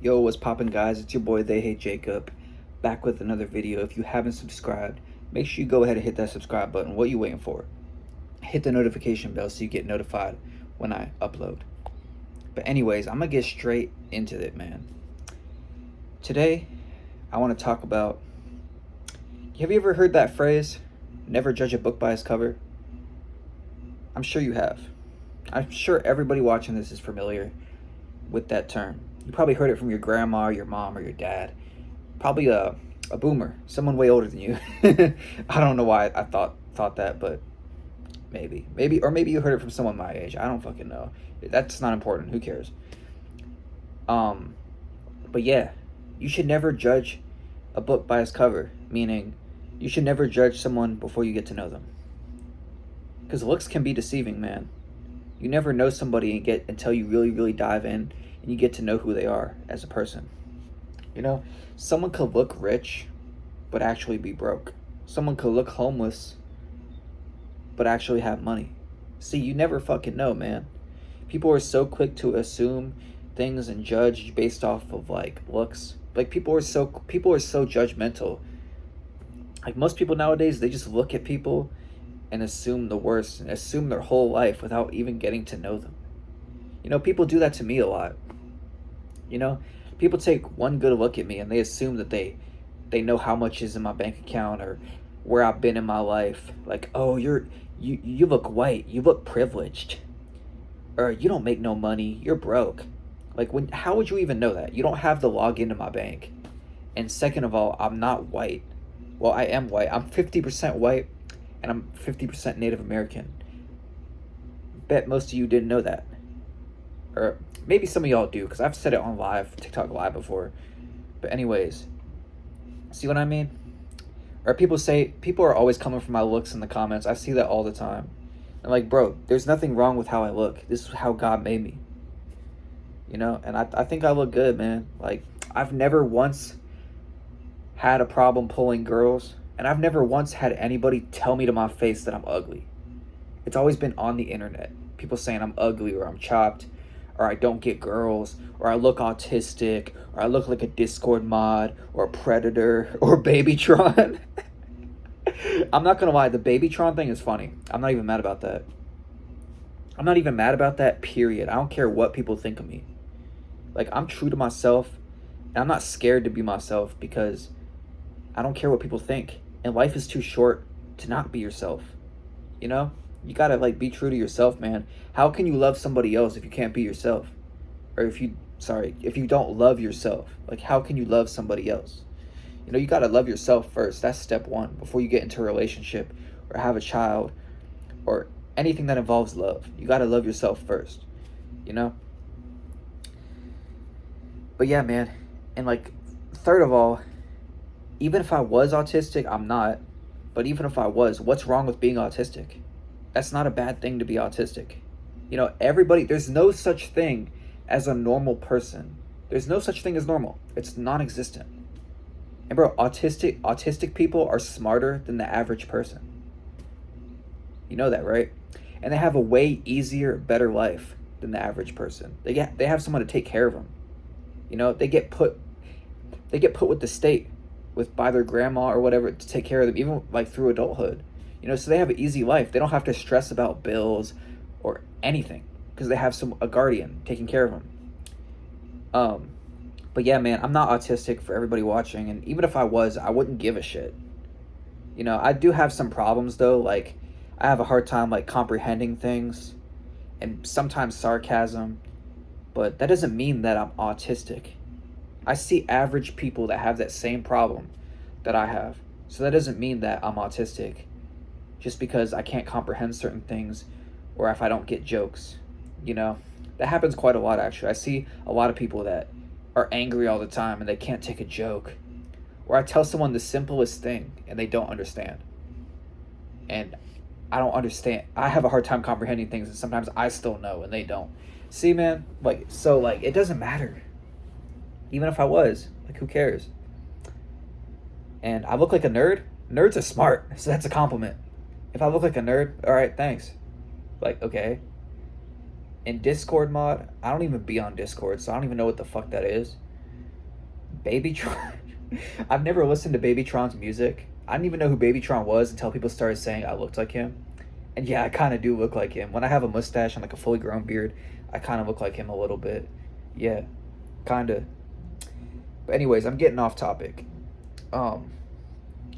Yo, what's poppin', guys? It's your boy They Hate Jacob, back with another video. If you haven't subscribed, make sure you go ahead and hit that subscribe button. What are you waiting for? Hit the notification bell so you get notified when I upload. But anyways, I'm gonna get straight into it, man. Today, I want to talk about, have you ever heard that phrase, never judge a book by its cover? I'm sure you have. I'm sure everybody watching this is familiar with that term. You probably heard it from your grandma, or your mom, or your dad. Probably a boomer, someone way older than you. I don't know why I thought that, but maybe, or maybe you heard it from someone my age. I don't fucking know. That's not important. Who cares? But yeah, you should never judge a book by its cover. Meaning, you should never judge someone before you get to know them. Because looks can be deceiving, man. You never know somebody until you really, really dive in and you get to know who they are as a person. You know, someone could look rich, but actually be broke. Someone could look homeless, but actually have money. See, you never fucking know, man. People are so quick to assume things and judge based off of like looks. Like people are so judgmental. Like most people nowadays, they just look at people and assume the worst and assume their whole life without even getting to know them. You know, people do that to me a lot. You know, people take one good look at me and they assume that they know how much is in my bank account or where I've been in my life. Like, oh, you look white, you look privileged, or you don't make no money, you're broke. Like, how would you even know that? You don't have the login to my bank. And second of all, I'm not white. Well, I am white. I'm 50% white and I'm 50% Native American. Bet most of you didn't know that. Or maybe some of y'all do, because I've said it on TikTok live before. But anyways, see what I mean? Or people are always coming for my looks in the comments. I see that all the time. And like, bro, there's nothing wrong with how I look. This is how God made me. You know, and I think I look good, man. Like, I've never once had a problem pulling girls, and I've never once had anybody tell me to my face that I'm ugly. It's always been on the internet. People saying I'm ugly, or I'm chopped, or I don't get girls, or I look autistic, or I look like a Discord mod, or a predator, or Babytron. I'm not gonna lie, the Babytron thing is funny. I'm not even mad about that. I'm not even mad about that, period. I don't care what people think of me. Like, I'm true to myself, and I'm not scared to be myself because I don't care what people think. And life is too short to not be yourself. You know? You gotta, like, be true to yourself, man. How can you love somebody else if you can't be yourself? Or if you don't love yourself. Like, how can you love somebody else? You know, you gotta love yourself first. That's step one before you get into a relationship or have a child or anything that involves love. You gotta love yourself first. You know? But yeah, man. And like, third of all, even if I was autistic, I'm not. But even if I was, what's wrong with being autistic? That's not a bad thing to be autistic. You know, there's no such thing as a normal person. There's no such thing as normal. It's non-existent. And bro, autistic people are smarter than the average person. You know that, right? And they have a way easier, better life than the average person. They have someone to take care of them. You know, they get put with the state, by their grandma or whatever, to take care of them, even like through adulthood. You know, so they have an easy life. They don't have to stress about bills or anything because they have a guardian taking care of them. But yeah, man, I'm not autistic for everybody watching, and even if I was, I wouldn't give a shit. You know, I do have some problems though. Like, I have a hard time like comprehending things, and sometimes sarcasm. But that doesn't mean that I'm autistic. I see average people that have that same problem that I have. So that doesn't mean that I'm autistic just because I can't comprehend certain things or if I don't get jokes. You know, that happens quite a lot, actually. I see a lot of people that are angry all the time and they can't take a joke. Or I tell someone the simplest thing and they don't understand. And I don't understand. I have a hard time comprehending things, and sometimes I still know and they don't. See, man, like, so, like, it doesn't matter. Even if I was, like, who cares? And I look like a nerd. Nerds are smart, so that's a compliment. If I look like a nerd, all right, thanks. Like, okay. In Discord mod, I don't even be on Discord, so I don't even know what the fuck that is. Babytron. I've never listened to Babytron's music. I didn't even know who Babytron was until people started saying I looked like him. And yeah, I kind of do look like him. When I have a mustache and like a fully grown beard, I kind of look like him a little bit. Yeah, kind of. But anyways, I'm getting off topic. Um,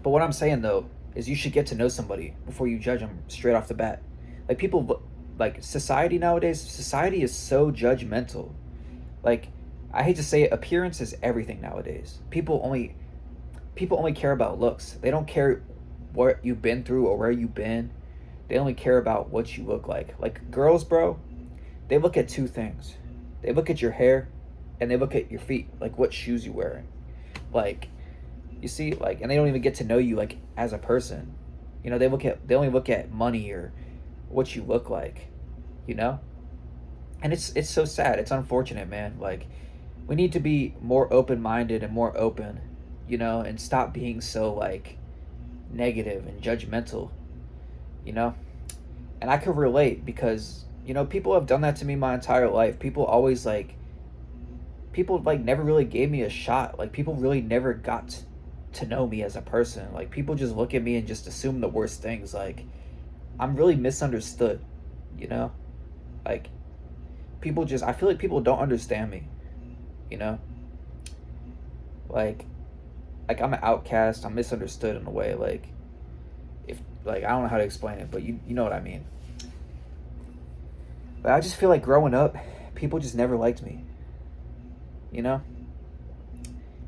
but what I'm saying though is you should get to know somebody before you judge them straight off the bat. Like people, like society nowadays, society is so judgmental. Like I hate to say it, appearance is everything nowadays. People only care about looks. They don't care what you've been through or where you've been. They only care about what you look like. Like girls, bro, they look at two things. They look at your hair and they look at your feet, like what shoes you're wearing. Like you see, like, and they don't even get to know you like as a person. You know, they only look at money or what you look like, you know? And it's so sad. It's unfortunate, man. Like we need to be more open-minded and more open, you know, and stop being so like negative and judgmental, you know? And I could relate because, you know, people have done that to me my entire life. People like never really gave me a shot. Like people really never got to know me as a person. Like people just look at me and just assume the worst things. Like I'm really misunderstood, you know? Like I feel like people don't understand me, you know? Like I'm an outcast, I'm misunderstood in a way. Like if like I don't know how to explain it, but you know what I mean. But I just feel like growing up, people just never liked me, you know?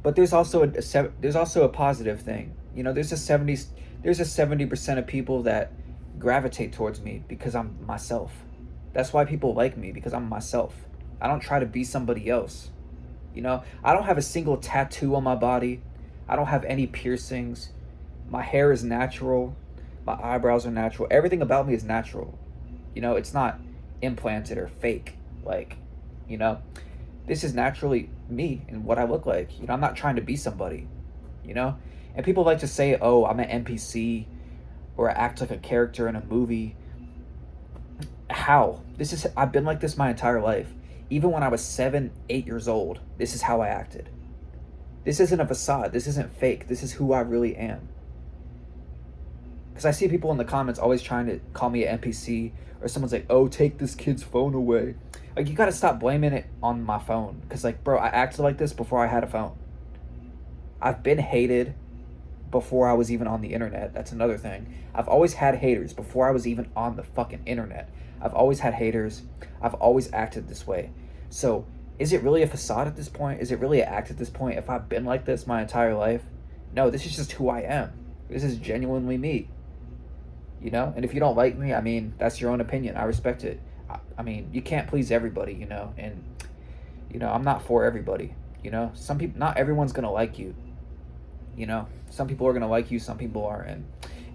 But there's also a positive thing. You know, there's a 70% of people that gravitate towards me because I'm myself. That's why people like me, because I'm myself. I don't try to be somebody else. You know, I don't have a single tattoo on my body. I don't have any piercings. My hair is natural. My eyebrows are natural. Everything about me is natural. You know, it's not implanted or fake. Like, you know, this is naturally me and what I look like. You know, I'm not trying to be somebody, you know? And people like to say, oh, I'm an NPC or I act like a character in a movie. How? I've been like this my entire life. Even when I was 7, 8 years old, this is how I acted. This isn't a facade. This isn't fake. This is who I really am. Because I see people in the comments always trying to call me an NPC, or someone's like, oh, take this kid's phone away. Like, you gotta stop blaming it on my phone. Because, like, bro, I acted like this before I had a phone. I've been hated before I was even on the internet. That's another thing. I've always had haters before I was even on the fucking internet. I've always had haters. I've always acted this way. So, is it really a facade at this point? Is it really an act at this point if I've been like this my entire life? No, this is just who I am. This is genuinely me. You know? And if you don't like me, I mean, that's your own opinion. I respect it. I mean, you can't please everybody, you know? And, you know, I'm not for everybody. You know? Some people, not everyone's going to like you. You know? Some people are going to like you, some people aren't. And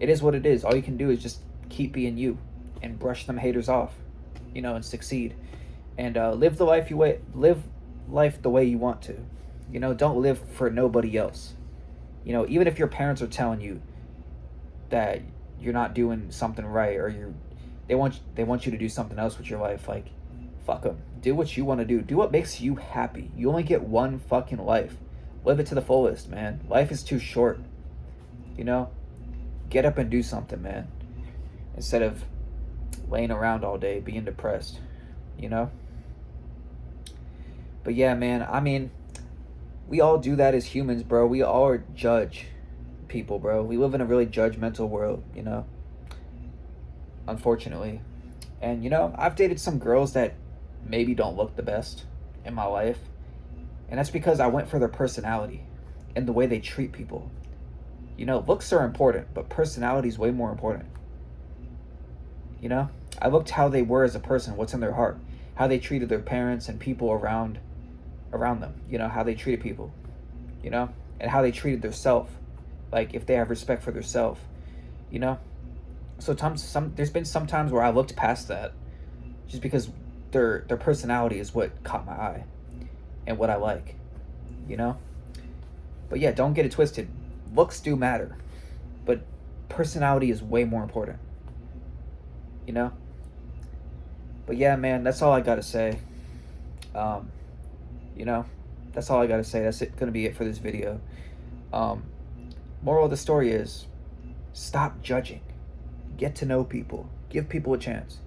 it is what it is. All you can do is just keep being you and brush them haters off, you know, and succeed. And live life the way you want to. You know, don't live for nobody else. You know, even if your parents are telling you that you're not doing something right, or they want you to do something else with your life, like, fuck them. Do what you want to do. Do what makes you happy. You only get one fucking life. Live it to the fullest, man. Life is too short. You know? Get up and do something, man. Instead of laying around all day being depressed, you know? But yeah, man, I mean, we all do that as humans, bro. We all judge people, bro. We live in a really judgmental world, you know? Unfortunately. And, you know, I've dated some girls that maybe don't look the best in my life. And that's because I went for their personality and the way they treat people. You know, looks are important, but personality is way more important. You know? I looked how they were as a person, what's in their heart, how they treated their parents and people around them, you know, how they treated people, you know, and how they treated their self, like if they have respect for their self, you know. So there's been some times where I looked past that just because their personality is what caught my eye and what I like, you know. But yeah, don't get it twisted. Looks do matter, but personality is way more important, you know. But yeah, man, that's all I gotta say. You know, That's all I gotta say. That's gonna be it for this video. Um, Moral of the story is, stop judging. Get to know people. Give people a chance.